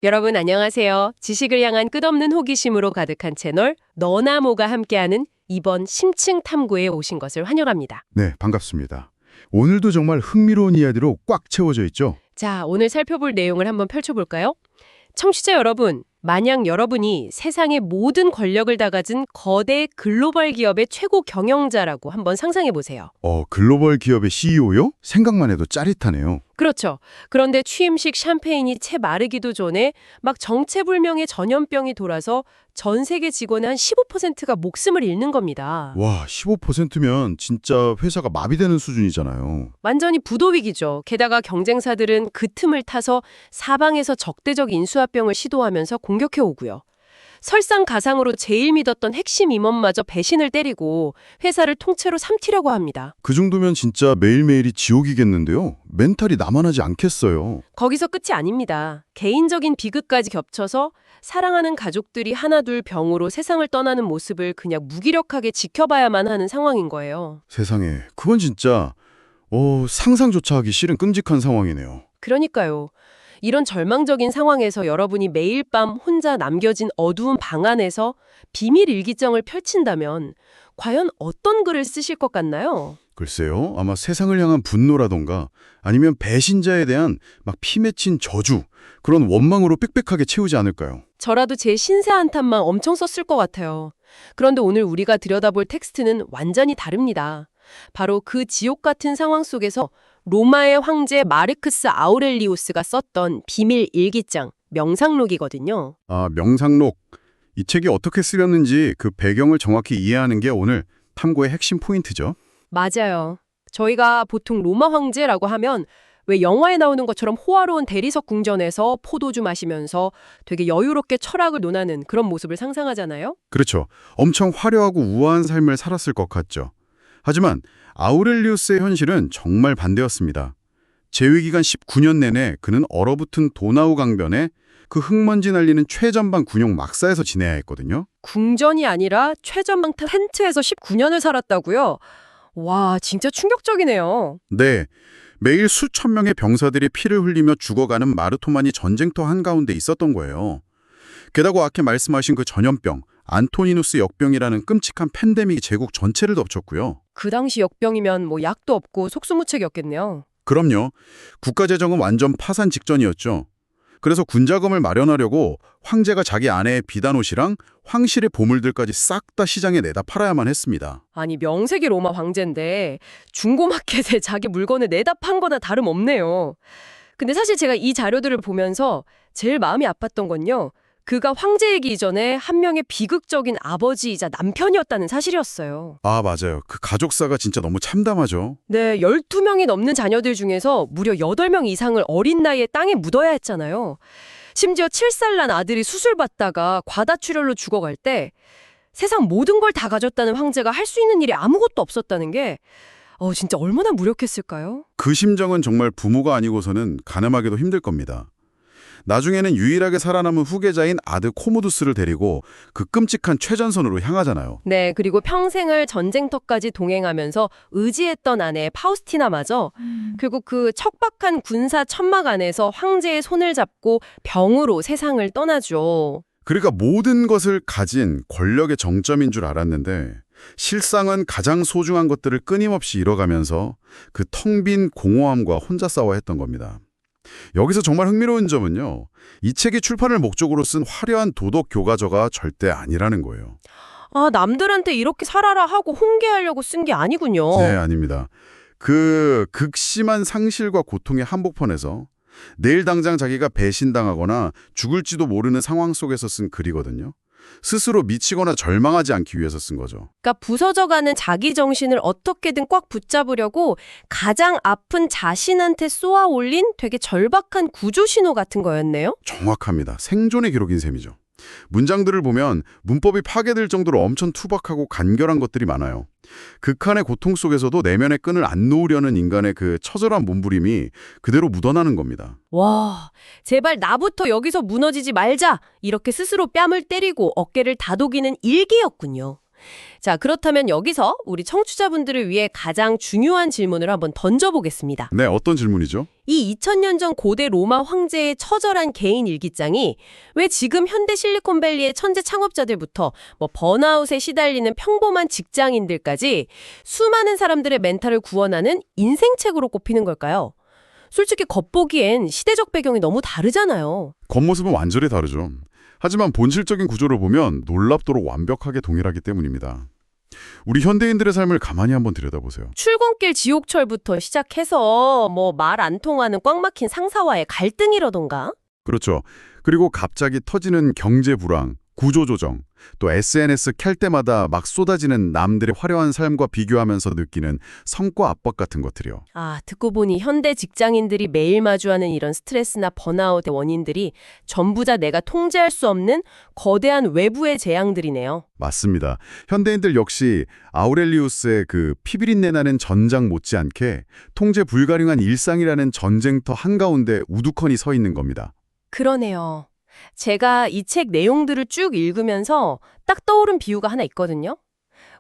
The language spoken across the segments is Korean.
여러분 안녕하세요. 지식을 향한 끝없는 호기심으로 가득한 채널 너나 뭐가 함께하는 이번 심층 탐구에 오신 것을 환영합니다. 네, 반갑습니다. 오늘도 정말 흥미로운 이야기로 꽉 채워져 있죠? 자, 오늘 살펴볼 내용을 한번 펼쳐볼까요? 청취자 여러분, 만약 여러분이 세상의 모든 권력을 다 가진 거대 글로벌 기업의 최고 경영자라고 한번 상상해 보세요. 글로벌 기업의 CEO요? 생각만 해도 짜릿하네요. 그렇죠. 그런데 취임식 샴페인이 채 마르기도 전에 막 정체불명의 전염병이 돌아서 전 세계 직원의 한 15%가 목숨을 잃는 겁니다. 와, 15%면 진짜 회사가 마비되는 수준이잖아요. 완전히 부도위기죠. 게다가 경쟁사들은 그 틈을 타서 사방에서 적대적 인수합병을 시도하면서 공격해 오고요. 설상가상으로 제일 믿었던 핵심 임원마저 배신을 때리고 회사를 통째로 삼키려고 합니다. 그 정도면 진짜 매일매일이 지옥이겠는데요. 멘탈이 남아나지 않겠어요. 거기서 끝이 아닙니다. 개인적인 비극까지 겹쳐서 사랑하는 가족들이 하나둘 병으로 세상을 떠나는 모습을 그냥 무기력하게 지켜봐야만 하는 상황인 거예요. 세상에, 그건 진짜 상상조차 하기 싫은 끔찍한 상황이네요. 그러니까요. 이런 절망적인 상황에서 여러분이 매일 밤 혼자 남겨진 어두운 방 안에서 비밀 일기장을 펼친다면 과연 어떤 글을 쓰실 것 같나요? 글쎄요, 아마 세상을 향한 분노라던가 아니면 배신자에 대한 막 피맺힌 저주, 그런 원망으로 빽빽하게 채우지 않을까요? 저라도 제 신세 한탄만 엄청 썼을 것 같아요. 그런데 오늘 우리가 들여다볼 텍스트는 완전히 다릅니다. 바로 그 지옥 같은 상황 속에서 로마의 황제 마르크스 아우렐리우스가 썼던 비밀 일기장, 명상록이거든요. 아, 명상록. 이 책이 어떻게 쓰였는지 그 배경을 정확히 이해하는 게 오늘 탐구의 핵심 포인트죠. 맞아요. 저희가 보통 로마 황제라고 하면 왜 영화에 나오는 것처럼 호화로운 대리석 궁전에서 포도주 마시면서 되게 여유롭게 철학을 논하는 그런 모습을 상상하잖아요. 그렇죠. 엄청 화려하고 우아한 삶을 살았을 것 같죠. 하지만 아우렐리우스의 현실은 정말 반대였습니다. 재위기간 19년 내내 그는 얼어붙은 도나우 강변에 그 흙먼지 날리는 최전방 군용 막사에서 지내야 했거든요. 궁전이 아니라 최전방 텐트에서 19년을 살았다고요? 와, 진짜 충격적이네요. 네, 매일 수천 명의 병사들이 피를 흘리며 죽어가는 마르토마니 전쟁터 한가운데 있었던 거예요. 게다가 아까 말씀하신 그 전염병, 안토니누스 역병이라는 끔찍한 팬데믹이 제국 전체를 덮쳤고요. 그 당시 역병이면 뭐 약도 없고 속수무책이었겠네요. 그럼요. 국가 재정은 완전 파산 직전이었죠. 그래서 군자금을 마련하려고 황제가 자기 아내의 비단옷이랑 황실의 보물들까지 싹 다 시장에 내다 팔아야만 했습니다. 아니 명색이 로마 황제인데 중고마켓에 자기 물건을 내다 판 거나 다름없네요. 근데 사실 제가 이 자료들을 보면서 제일 마음이 아팠던 건요. 그가 황제이기 이전에 한 명의 비극적인 아버지이자 남편이었다는 사실이었어요. 아, 맞아요. 그 가족사가 진짜 너무 참담하죠. 네, 12명이 넘는 자녀들 중에서 무려 8명 이상을 어린 나이에 땅에 묻어야 했잖아요. 심지어 7살 난 아들이 수술받다가 과다출혈로 죽어갈 때 세상 모든 걸 다 가졌다는 황제가 할 수 있는 일이 아무것도 없었다는 게 진짜 얼마나 무력했을까요? 그 심정은 정말 부모가 아니고서는 가늠하기도 힘들 겁니다. 나중에는 유일하게 살아남은 후계자인 아들 코모두스를 데리고 그 끔찍한 최전선으로 향하잖아요. 네, 그리고 평생을 전쟁터까지 동행하면서 의지했던 아내 파우스티나마저 결국 그 척박한 군사 천막 안에서 황제의 손을 잡고 병으로 세상을 떠나죠. 그러니까 모든 것을 가진 권력의 정점인 줄 알았는데 실상은 가장 소중한 것들을 끊임없이 잃어가면서 그 텅 빈 공허함과 혼자 싸워야 했던 겁니다. 여기서 정말 흥미로운 점은요. 이 책이 출판을 목적으로 쓴 화려한 도덕 교과서가 절대 아니라는 거예요. 아, 남들한테 이렇게 살아라 하고 홍계하려고 쓴 게 아니군요. 네, 아닙니다. 그 극심한 상실과 고통의 한복판에서 내일 당장 자기가 배신당하거나 죽을지도 모르는 상황 속에서 쓴 글이거든요. 스스로 미치거나 절망하지 않기 위해서 쓴 거죠. 그러니까 부서져가는 자기 정신을 어떻게든 꽉 붙잡으려고 가장 아픈 자신한테 쏘아 올린 되게 절박한 구조 신호 같은 거였네요. 정확합니다. 생존의 기록인 셈이죠. 문장들을 보면 문법이 파괴될 정도로 엄청 투박하고 간결한 것들이 많아요. 극한의 고통 속에서도 내면의 끈을 안 놓으려는 인간의 그 처절한 몸부림이 그대로 묻어나는 겁니다. 와, 제발 나부터 여기서 무너지지 말자. 이렇게 스스로 뺨을 때리고 어깨를 다독이는 일기였군요. 자, 그렇다면 여기서 우리 청취자분들을 위해 가장 중요한 질문을 한번 던져보겠습니다. 네, 어떤 질문이죠? 이 2000년 전 고대 로마 황제의 처절한 개인 일기장이 왜 지금 현대 실리콘밸리의 천재 창업자들부터 번아웃에 시달리는 평범한 직장인들까지 수많은 사람들의 멘탈을 구원하는 인생책으로 꼽히는 걸까요? 솔직히 겉보기엔 시대적 배경이 너무 다르잖아요. 겉모습은 완전히 다르죠. 하지만 본질적인 구조를 보면 놀랍도록 완벽하게 동일하기 때문입니다. 우리 현대인들의 삶을 가만히 한번 들여다보세요. 출근길 지옥철부터 시작해서 말 안 통하는 꽉 막힌 상사와의 갈등이라던가. 그렇죠. 그리고 갑자기 터지는 경제 불황, 구조조정, 또 SNS 켤 때마다 막 쏟아지는 남들의 화려한 삶과 비교하면서 느끼는 성과 압박 같은 것들이요. 아, 듣고 보니 현대 직장인들이 매일 마주하는 이런 스트레스나 번아웃의 원인들이 전부 다 내가 통제할 수 없는 거대한 외부의 재앙들이네요. 맞습니다. 현대인들 역시 아우렐리우스의 그 피비린내 나는 전장 못지않게 통제 불가능한 일상이라는 전쟁터 한가운데 우두커니 서 있는 겁니다. 그러네요. 제가 이 책 내용들을 쭉 읽으면서 딱 떠오른 비유가 하나 있거든요.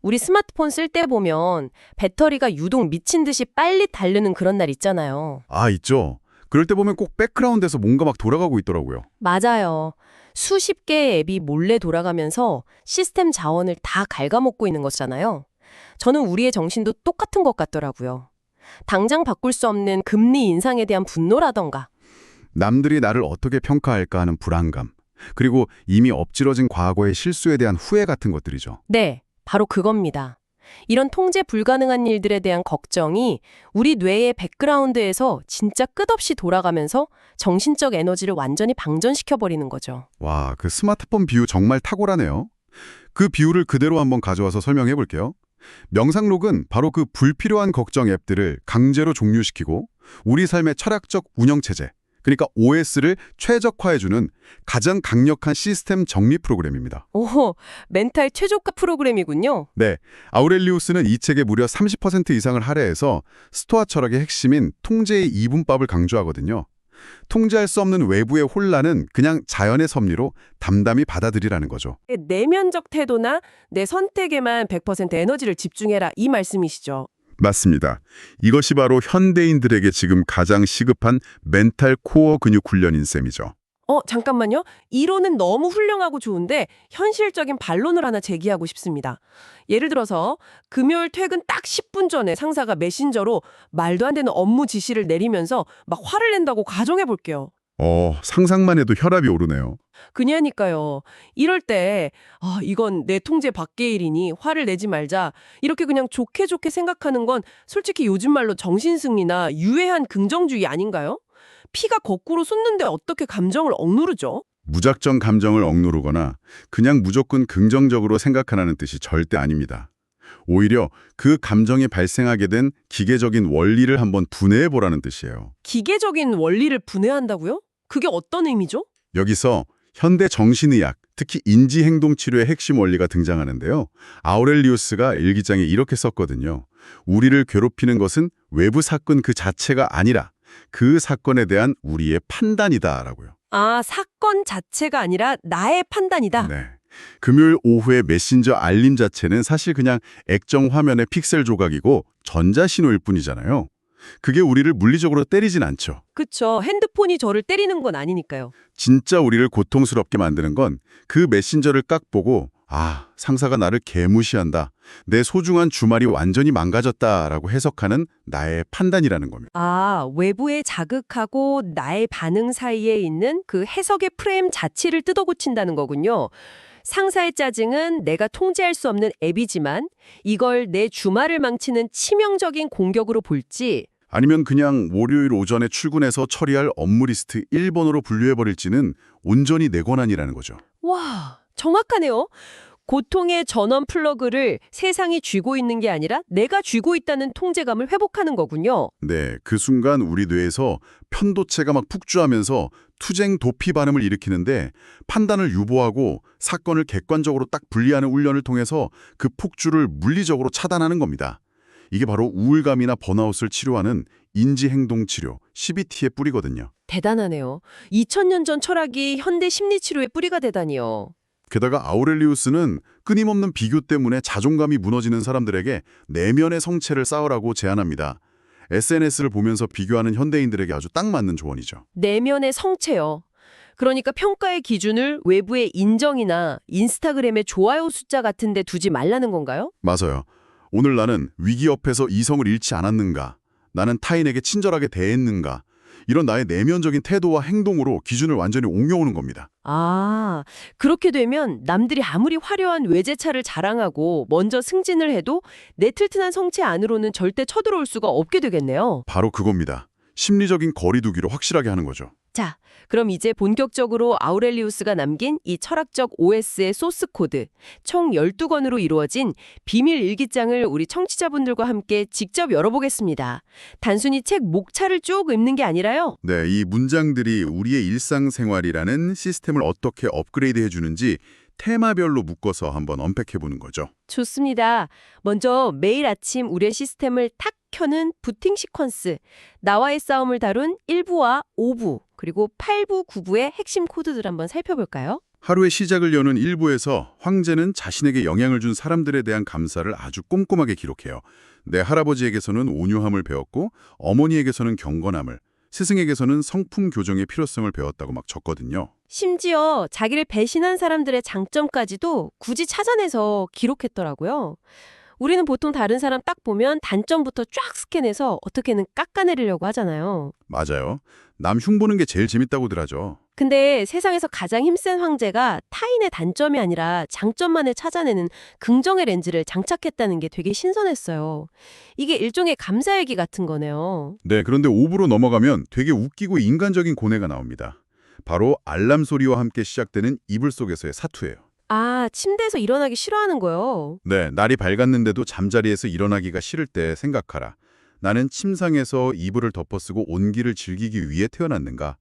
우리 스마트폰 쓸 때 보면 배터리가 유독 미친 듯이 빨리 닳는 그런 날 있잖아요. 아, 있죠. 그럴 때 보면 꼭 백그라운드에서 뭔가 막 돌아가고 있더라고요. 맞아요. 수십 개의 앱이 몰래 돌아가면서 시스템 자원을 다 갉아먹고 있는 거잖아요. 저는 우리의 정신도 똑같은 것 같더라고요. 당장 바꿀 수 없는 금리 인상에 대한 분노라던가. 남들이 나를 어떻게 평가할까 하는 불안감, 그리고 이미 엎질러진 과거의 실수에 대한 후회 같은 것들이죠. 네, 바로 그겁니다. 이런 통제 불가능한 일들에 대한 걱정이 우리 뇌의 백그라운드에서 진짜 끝없이 돌아가면서 정신적 에너지를 완전히 방전시켜버리는 거죠. 와, 그 스마트폰 비유 정말 탁월하네요. 그 비유를 그대로 한번 가져와서 설명해 볼게요. 명상록은 바로 그 불필요한 걱정 앱들을 강제로 종료시키고 우리 삶의 철학적 운영체제, 그러니까 OS를 최적화해주는 가장 강력한 시스템 정리 프로그램입니다. 오, 멘탈 최저가 프로그램이군요. 네, 아우렐리우스는 이 책에 무려 30% 이상을 할애해서 스토아 철학의 핵심인 통제의 이분법을 강조하거든요. 통제할 수 없는 외부의 혼란은 그냥 자연의 섭리로 담담히 받아들이라는 거죠. 내면적 태도나 내 선택에만 100% 에너지를 집중해라 이 말씀이시죠. 맞습니다. 이것이 바로 현대인들에게 지금 가장 시급한 멘탈 코어 근육 훈련인 셈이죠. 잠깐만요. 이론은 너무 훌륭하고 좋은데 현실적인 반론을 하나 제기하고 싶습니다. 예를 들어서 금요일 퇴근 딱 10분 전에 상사가 메신저로 말도 안 되는 업무 지시를 내리면서 막 화를 낸다고 가정해 볼게요. 상상만 해도 혈압이 오르네요. 그냐니까요. 이럴 때 이건 내 통제 밖의 일이니 화를 내지 말자. 이렇게 그냥 좋게 좋게 생각하는 건 솔직히 요즘 말로 정신승리나 유해한 긍정주의 아닌가요? 피가 거꾸로 솟는데 어떻게 감정을 억누르죠? 무작정 감정을 억누르거나 그냥 무조건 긍정적으로 생각하라는 뜻이 절대 아닙니다. 오히려 그 감정이 발생하게 된 기계적인 원리를 한번 분해해보라는 뜻이에요. 기계적인 원리를 분해한다고요? 그게 어떤 의미죠? 여기서 현대 정신의학, 특히 인지행동치료의 핵심 원리가 등장하는데요. 아우렐리우스가 일기장에 이렇게 썼거든요. 우리를 괴롭히는 것은 외부 사건 그 자체가 아니라 그 사건에 대한 우리의 판단이다라고요. 아, 사건 자체가 아니라 나의 판단이다. 네. 금요일 오후의 메신저 알림 자체는 사실 그냥 액정 화면의 픽셀 조각이고 전자신호일 뿐이잖아요. 그게 우리를 물리적으로 때리진 않죠. 그쵸. 핸드폰이 저를 때리는 건 아니니까요. 진짜 우리를 고통스럽게 만드는 건 그 메신저를 깍 보고 상사가 나를 개무시한다. 내 소중한 주말이 완전히 망가졌다라고 해석하는 나의 판단이라는 겁니다. 아, 외부의 자극하고 나의 반응 사이에 있는 그 해석의 프레임 자체를 뜯어고친다는 거군요. 상사의 짜증은 내가 통제할 수 없는 앱이지만 이걸 내 주말을 망치는 치명적인 공격으로 볼지 아니면 그냥 월요일 오전에 출근해서 처리할 업무 리스트 1번으로 분류해버릴지는 온전히 내 권한이라는 거죠. 와, 정확하네요. 고통의 전원 플러그를 세상이 쥐고 있는 게 아니라 내가 쥐고 있다는 통제감을 회복하는 거군요. 네, 그 순간 우리 뇌에서 편도체가 막 북주하면서 투쟁 도피 반응을 일으키는데 판단을 유보하고 사건을 객관적으로 딱 분리하는 훈련을 통해서 그 폭주를 물리적으로 차단하는 겁니다. 이게 바로 우울감이나 번아웃을 치료하는 인지행동치료, CBT의 뿌리거든요. 대단하네요. 2000년 전 철학이 현대 심리치료의 뿌리가 되다니요. 게다가 아우렐리우스는 끊임없는 비교 때문에 자존감이 무너지는 사람들에게 내면의 성체를 쌓으라고 제안합니다. SNS를 보면서 비교하는 현대인들에게 아주 딱 맞는 조언이죠. 내면의 성체요. 그러니까 평가의 기준을 외부의 인정이나 인스타그램의 좋아요 숫자 같은 데 두지 말라는 건가요? 맞아요. 오늘 나는 위기 옆에서 이성을 잃지 않았는가? 나는 타인에게 친절하게 대했는가? 이런 나의 내면적인 태도와 행동으로 기준을 완전히 옮겨오는 겁니다. 아, 그렇게 되면 남들이 아무리 화려한 외제차를 자랑하고 먼저 승진을 해도 내 튼튼한 성체 안으로는 절대 쳐들어올 수가 없게 되겠네요. 바로 그겁니다. 심리적인 거리두기를 확실하게 하는 거죠. 자, 그럼 이제 본격적으로 아우렐리우스가 남긴 이 철학적 OS의 소스 코드, 총 12권으로 이루어진 비밀 일기장을 우리 청취자분들과 함께 직접 열어보겠습니다. 단순히 책 목차를 쭉 읽는 게 아니라요. 네, 이 문장들이 우리의 일상생활이라는 시스템을 어떻게 업그레이드 해주는지 테마별로 묶어서 한번 언팩해보는 거죠. 좋습니다. 먼저 매일 아침 우리의 시스템을 탁 켜는 부팅 시퀀스, 나와의 싸움을 다룬 1부와 5부, 그리고 8부, 9부의 핵심 코드들 한번 살펴볼까요? 하루의 시작을 여는 일부에서 황제는 자신에게 영향을 준 사람들에 대한 감사를 아주 꼼꼼하게 기록해요. 내 할아버지에게서는 온유함을 배웠고 어머니에게서는 경건함을, 스승에게서는 성품 교정의 필요성을 배웠다고 막 적거든요. 심지어 자기를 배신한 사람들의 장점까지도 굳이 찾아내서 기록했더라고요. 우리는 보통 다른 사람 딱 보면 단점부터 쫙 스캔해서 어떻게든 깎아내리려고 하잖아요. 맞아요. 남 흉보는 게 제일 재밌다고들 하죠. 근데 세상에서 가장 힘센 황제가 타인의 단점이 아니라 장점만을 찾아내는 긍정의 렌즈를 장착했다는 게 되게 신선했어요. 이게 일종의 감사일기 같은 거네요. 네, 그런데 5부로 넘어가면 되게 웃기고 인간적인 고뇌가 나옵니다. 바로 알람 소리와 함께 시작되는 이불 속에서의 사투예요. 아, 침대에서 일어나기 싫어하는 거요. 네, 날이 밝았는데도 잠자리에서 일어나기가 싫을 때 생각하라. 나는 침상에서 이불을 덮어쓰고 온기를 즐기기 위해 태어났는가?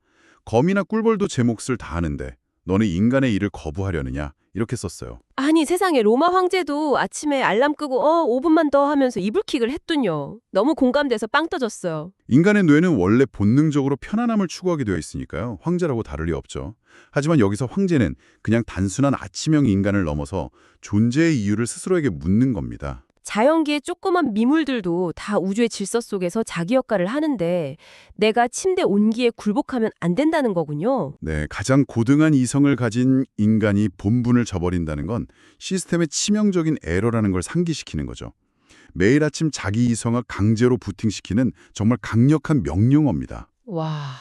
거미나 꿀벌도 제 몫을 다하는데 너는 인간의 일을 거부하려느냐? 이렇게 썼어요. 아니 세상에 로마 황제도 아침에 알람 끄고 5분만 더 하면서 이불킥을 했군요. 너무 공감돼서 빵 터졌어요. 인간의 뇌는 원래 본능적으로 편안함을 추구하게 되어 있으니까요. 황제라고 다를 리 없죠. 하지만 여기서 황제는 그냥 단순한 아침형 인간을 넘어서 존재의 이유를 스스로에게 묻는 겁니다. 자연계의 조그만 미물들도 다 우주의 질서 속에서 자기 역할을 하는데 내가 침대 온기에 굴복하면 안 된다는 거군요. 네, 가장 고등한 이성을 가진 인간이 본분을 저버린다는 건 시스템의 치명적인 에러라는 걸 상기시키는 거죠. 매일 아침 자기 이성을 강제로 부팅시키는 정말 강력한 명령어입니다. 와,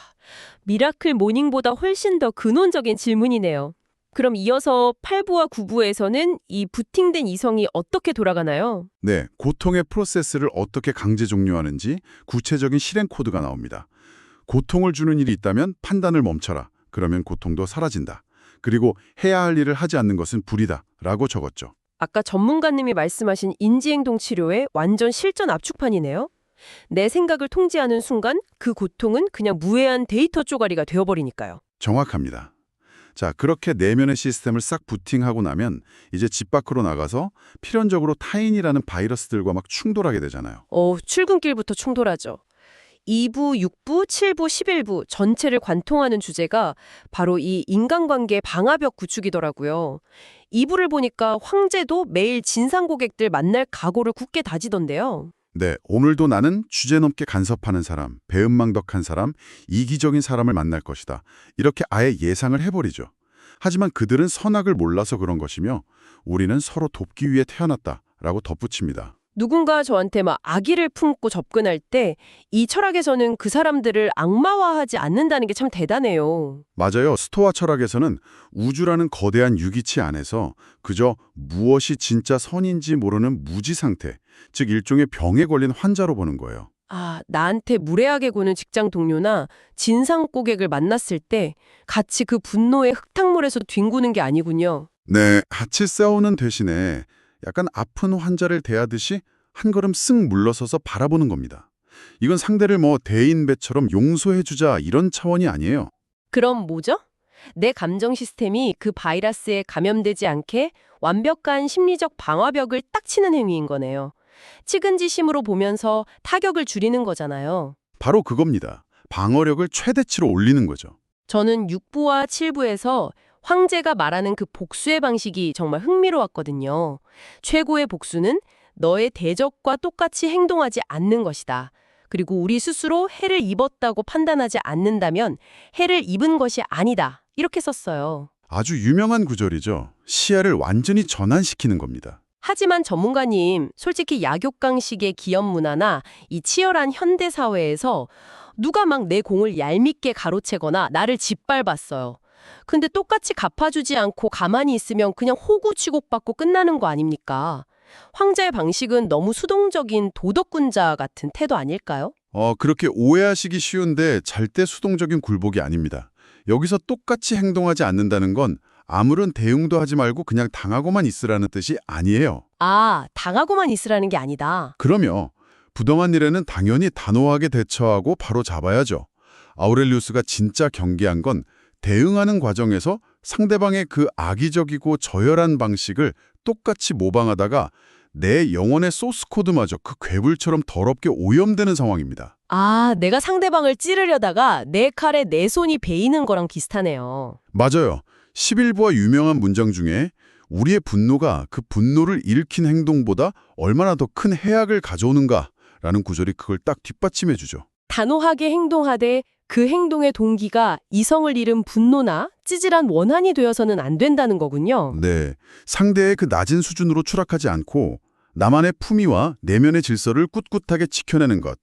미라클 모닝보다 훨씬 더 근원적인 질문이네요. 그럼 이어서 8부와 9부에서는 이 부팅된 이성이 어떻게 돌아가나요? 네, 고통의 프로세스를 어떻게 강제 종료하는지 구체적인 실행 코드가 나옵니다. 고통을 주는 일이 있다면 판단을 멈춰라. 그러면 고통도 사라진다. 그리고 해야 할 일을 하지 않는 것은 불이다. 라고 적었죠. 아까 전문가님이 말씀하신 인지행동 치료의 완전 실전 압축판이네요. 내 생각을 통제하는 순간 그 고통은 그냥 무해한 데이터 쪼가리가 되어버리니까요. 정확합니다. 자, 그렇게 내면의 시스템을 싹 부팅하고 나면 이제 집 밖으로 나가서 필연적으로 타인이라는 바이러스들과 막 충돌하게 되잖아요. 출근길부터 충돌하죠. 2부, 6부, 7부, 11부 전체를 관통하는 주제가 바로 이 인간관계 방화벽 구축이더라고요. 2부를 보니까 황제도 매일 진상 고객들 만날 각오를 굳게 다지던데요. 네, 오늘도 나는 주제넘게 간섭하는 사람, 배은망덕한 사람, 이기적인 사람을 만날 것이다. 이렇게 아예 예상을 해버리죠. 하지만 그들은 선악을 몰라서 그런 것이며 우리는 서로 돕기 위해 태어났다라고 덧붙입니다. 누군가 저한테 막 악의를 품고 접근할 때 이 철학에서는 그 사람들을 악마화하지 않는다는 게 참 대단해요. 맞아요. 스토아 철학에서는 우주라는 거대한 유기체 안에서 그저 무엇이 진짜 선인지 모르는 무지 상태, 즉 일종의 병에 걸린 환자로 보는 거예요. 아, 나한테 무례하게 구는 직장 동료나 진상 고객을 만났을 때 같이 그 분노의 흙탕물에서 뒹구는 게 아니군요. 네, 같이 싸우는 대신에 약간 아픈 환자를 대하듯이 한 걸음 쓱 물러서서 바라보는 겁니다. 이건 상대를 대인배처럼 용서해주자 이런 차원이 아니에요. 그럼 뭐죠? 내 감정 시스템이 그 바이러스에 감염되지 않게 완벽한 심리적 방화벽을 딱 치는 행위인 거네요. 측은지심으로 보면서 타격을 줄이는 거잖아요. 바로 그겁니다. 방어력을 최대치로 올리는 거죠. 저는 6부와 7부에서 황제가 말하는 그 복수의 방식이 정말 흥미로웠거든요. 최고의 복수는 너의 대적과 똑같이 행동하지 않는 것이다. 그리고 우리 스스로 해를 입었다고 판단하지 않는다면 해를 입은 것이 아니다. 이렇게 썼어요. 아주 유명한 구절이죠. 시야를 완전히 전환시키는 겁니다. 하지만 전문가님, 솔직히 약육강식의 기업 문화나 이 치열한 현대 사회에서 누가 막 내 공을 얄밉게 가로채거나 나를 짓밟았어요. 근데 똑같이 갚아주지 않고 가만히 있으면 그냥 호구치곡받고 끝나는 거 아닙니까? 황제의 방식은 너무 수동적인 도덕군자 같은 태도 아닐까요? 그렇게 오해하시기 쉬운데 절대 수동적인 굴복이 아닙니다. 여기서 똑같이 행동하지 않는다는 건 아무런 대응도 하지 말고 그냥 당하고만 있으라는 뜻이 아니에요. 아, 당하고만 있으라는 게 아니다. 그럼요. 부당한 일에는 당연히 단호하게 대처하고 바로 잡아야죠. 아우렐리우스가 진짜 경계한 건 대응하는 과정에서 상대방의 그 악의적이고 저열한 방식을 똑같이 모방하다가 내 영혼의 소스 코드마저 그 괴물처럼 더럽게 오염되는 상황입니다. 아, 내가 상대방을 찌르려다가 내 칼에 내 손이 베이는 거랑 비슷하네요. 맞아요. 11부와 유명한 문장 중에 우리의 분노가 그 분노를 일으킨 행동보다 얼마나 더 큰 해악을 가져오는가라는 구절이 그걸 딱 뒷받침해 주죠. 단호하게 행동하되 그 행동의 동기가 이성을 잃은 분노나 찌질한 원한이 되어서는 안 된다는 거군요. 네, 상대의 그 낮은 수준으로 추락하지 않고 나만의 품위와 내면의 질서를 꿋꿋하게 지켜내는 것.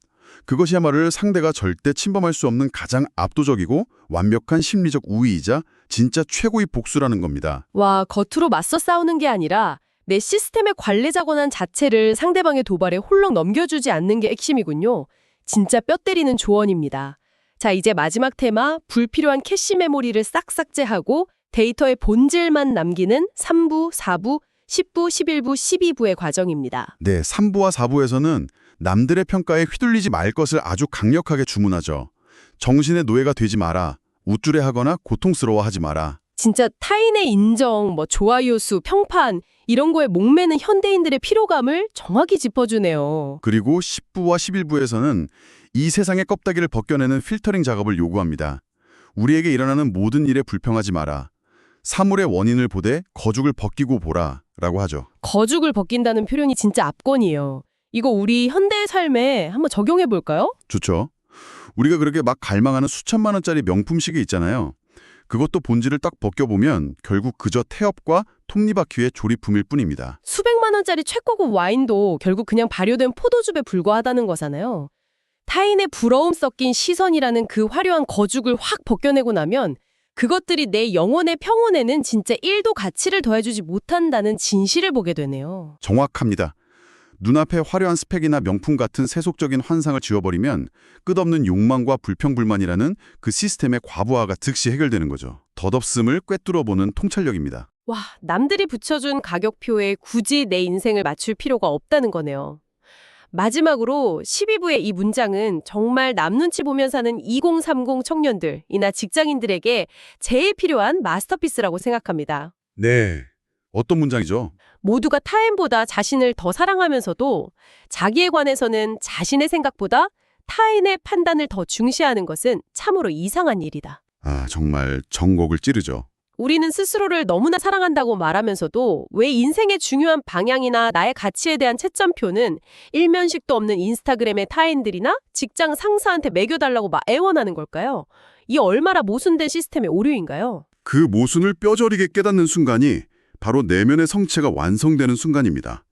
그것이야말로 상대가 절대 침범할 수 없는 가장 압도적이고 완벽한 심리적 우위이자 진짜 최고의 복수라는 겁니다. 와, 겉으로 맞서 싸우는 게 아니라 내 시스템의 관례자 권한 자체를 상대방의 도발에 홀렁 넘겨주지 않는 게 핵심이군요. 진짜 뼈 때리는 조언입니다. 자, 이제 마지막 테마, 불필요한 캐시 메모리를 싹 삭제하고 데이터의 본질만 남기는 3부, 4부, 10부, 11부, 12부의 과정입니다. 네, 3부와 4부에서는 남들의 평가에 휘둘리지 말 것을 아주 강력하게 주문하죠. 정신의 노예가 되지 마라. 우쭐해하거나 고통스러워하지 마라. 진짜 타인의 인정, 좋아요 수, 평판 이런 거에 목매는 현대인들의 피로감을 정확히 짚어주네요. 그리고 10부와 11부에서는 이 세상의 껍데기를 벗겨내는 필터링 작업을 요구합니다. 우리에게 일어나는 모든 일에 불평하지 마라. 사물의 원인을 보되 거죽을 벗기고 보라 라고 하죠. 거죽을 벗긴다는 표현이 진짜 압권이에요. 이거 우리 현대의 삶에 한번 적용해 볼까요? 좋죠. 우리가 그렇게 막 갈망하는 수천만 원짜리 명품 시계 있잖아요. 그것도 본질을 딱 벗겨보면 결국 그저 태엽과 톱니바퀴의 조립품일 뿐입니다. 수백만 원짜리 최고급 와인도 결국 그냥 발효된 포도즙에 불과하다는 거잖아요. 타인의 부러움 섞인 시선이라는 그 화려한 거죽을 확 벗겨내고 나면 그것들이 내 영혼의 평온에는 진짜 1도 가치를 더해주지 못한다는 진실을 보게 되네요. 정확합니다. 눈앞에 화려한 스펙이나 명품 같은 세속적인 환상을 지워버리면 끝없는 욕망과 불평불만이라는 그 시스템의 과부하가 즉시 해결되는 거죠. 덧없음을 꿰뚫어보는 통찰력입니다. 와, 남들이 붙여준 가격표에 굳이 내 인생을 맞출 필요가 없다는 거네요. 마지막으로 12부의 이 문장은 정말 남 눈치 보며 사는 2030 청년들이나 직장인들에게 제일 필요한 마스터피스라고 생각합니다. 네. 어떤 문장이죠? 모두가 타인보다 자신을 더 사랑하면서도 자기에 관해서는 자신의 생각보다 타인의 판단을 더 중시하는 것은 참으로 이상한 일이다. 아, 정말 정곡을 찌르죠. 우리는 스스로를 너무나 사랑한다고 말하면서도 왜 인생의 중요한 방향이나 나의 가치에 대한 채점표는 일면식도 없는 인스타그램의 타인들이나 직장 상사한테 매겨달라고 막 애원하는 걸까요? 이 얼마나 모순된 시스템의 오류인가요? 그 모순을 뼈저리게 깨닫는 순간이 바로 내면의 성체가 완성되는 순간입니다.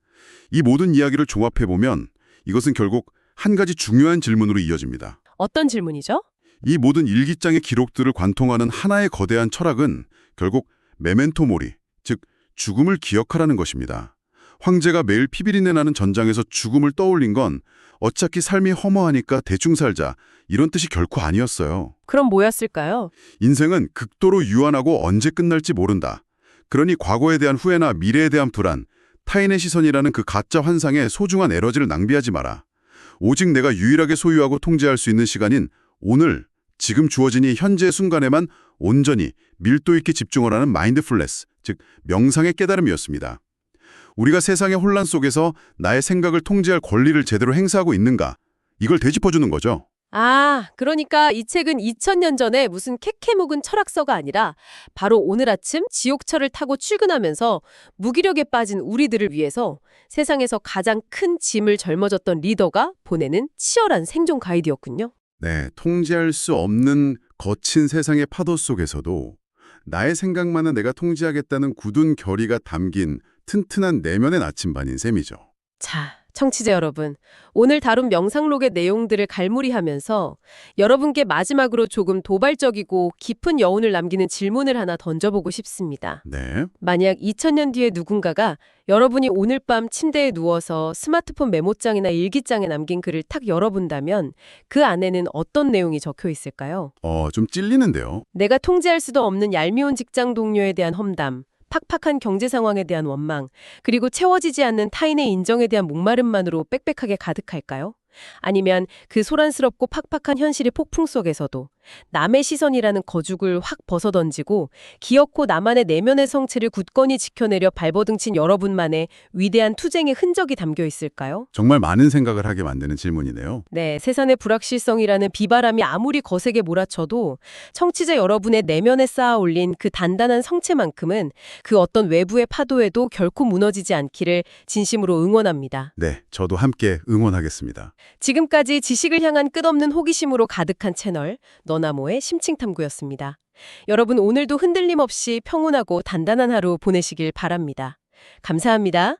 이 모든 이야기를 종합해보면 이것은 결국 한 가지 중요한 질문으로 이어집니다. 어떤 질문이죠? 이 모든 일기장의 기록들을 관통하는 하나의 거대한 철학은 결국 메멘토 모리, 즉 죽음을 기억하라는 것입니다. 황제가 매일 피비린내 나는 전장에서 죽음을 떠올린 건 어차피 삶이 허무하니까 대충 살자 이런 뜻이 결코 아니었어요. 그럼 뭐였을까요? 인생은 극도로 유한하고 언제 끝날지 모른다. 그러니 과거에 대한 후회나 미래에 대한 불안, 타인의 시선이라는 그 가짜 환상에 소중한 에너지를 낭비하지 마라. 오직 내가 유일하게 소유하고 통제할 수 있는 시간인 오늘, 지금 주어진 이 현재의 순간에만 온전히 밀도 있게 집중하라는 마인드풀네스, 즉 명상의 깨달음이었습니다. 우리가 세상의 혼란 속에서 나의 생각을 통제할 권리를 제대로 행사하고 있는가? 이걸 되짚어주는 거죠. 그러니까 이 책은 2000년 전에 무슨 캐캐 묵은 철학서가 아니라 바로 오늘 아침 지옥철을 타고 출근하면서 무기력에 빠진 우리들을 위해서 세상에서 가장 큰 짐을 짊어졌던 리더가 보내는 치열한 생존 가이드였군요. 네, 통제할 수 없는 거친 세상의 파도 속에서도 나의 생각만은 내가 통제하겠다는 굳은 결의가 담긴 튼튼한 내면의 나침반인 셈이죠. 자, 청취자 여러분, 오늘 다룬 명상록의 내용들을 갈무리하면서 여러분께 마지막으로 조금 도발적이고 깊은 여운을 남기는 질문을 하나 던져보고 싶습니다. 네, 만약 2000년 뒤에 누군가가 여러분이 오늘 밤 침대에 누워서 스마트폰 메모장이나 일기장에 남긴 글을 탁 열어본다면 그 안에는 어떤 내용이 적혀 있을까요? 좀 찔리는데요. 내가 통제할 수도 없는 얄미운 직장 동료에 대한 험담, 팍팍한 경제 상황에 대한 원망, 그리고 채워지지 않는 타인의 인정에 대한 목마름만으로 빽빽하게 가득할까요? 아니면 그 소란스럽고 팍팍한 현실의 폭풍 속에서도 남의 시선이라는 거죽을 확 벗어던지고 기어코 나만의 내면의 성체를 굳건히 지켜내려 발버둥친 여러분만의 위대한 투쟁의 흔적이 담겨 있을까요? 정말 많은 생각을 하게 만드는 질문이네요. 네, 세상의 불확실성이라는 비바람이 아무리 거세게 몰아쳐도 청취자 여러분의 내면에 쌓아 올린 그 단단한 성체만큼은 그 어떤 외부의 파도에도 결코 무너지지 않기를 진심으로 응원합니다. 네, 저도 함께 응원하겠습니다. 지금까지 지식을 향한 끝없는 호기심으로 가득한 채널 너나모의 심층탐구였습니다. 여러분 오늘도 흔들림 없이 평온하고 단단한 하루 보내시길 바랍니다. 감사합니다.